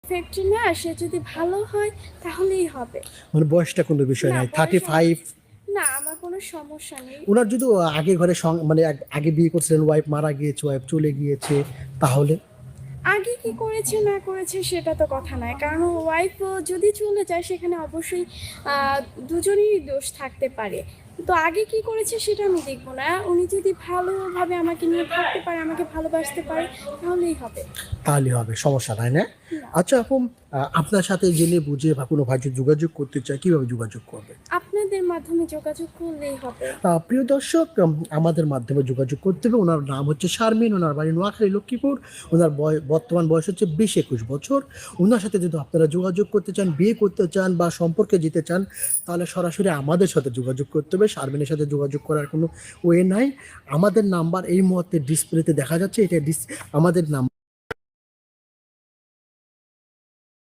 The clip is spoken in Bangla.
ফ্যাক্টরি না, সে যদি ভালো হয় তাহলেই হবে। মানে বয়সটা কোনো বিষয় না নাই, বয়স 35। না, আমার কোনো সমস্যা নেই। ওনার যদি আগে ঘরে মানে আগে বিয়ে করছিলেন, ওয়াইফ মারা গিয়েছে, ওয়াইফ চলে গিয়েছে, তাহলে? আগে কি করেছে না করেছে সেটা তো কথা নয়, কারণ ওয়াইফ যদি চলে যায় সেখানে অবশ্যই আহ, দুজনেরই দোষ থাকতে পারে। তো আগে কি করেছে সেটা আমি দেখবো না, উনি যদি ভালোভাবে আমাকে নিয়ে থাকতে পারে, আমাকে ভালোবাসতে পারে, তাহলেই হবে। তাহলে হবে, সমস্যা নাই না? না, আচ্ছা এখন আপনার সাথে জেনে বুঝে বা কোনো ভাই যদি যোগাযোগ করতে চায়, কিভাবে যোগাযোগ করবে? আপনাদের মাধ্যমে যোগাযোগ করলেই হবে। প্রিয় দর্শক, আমাদের মাধ্যমে যোগাযোগ করতে হবে। ওনার নাম হচ্ছে শারমিন, ওনার বাড়ি নোয়াখালী লক্ষ্মীপুর। ওনার বর্তমান বয়স হচ্ছে 20-21 বছর। ওনার সাথে যদি আপনারা যোগাযোগ করতে চান, বিয়ে করতে চান বা সম্পর্কে যেতে চান, তাহলে সরাসরি আমাদের সাথে যোগাযোগ করতে হবে। শারমিনের সাথে যোগাযোগ করার কোনো ওয়ে নাই। আমাদের নাম্বার এই মুহূর্তে ডিসপ্লেতে দেখা যাচ্ছে, এটা আমাদের নাম্বার।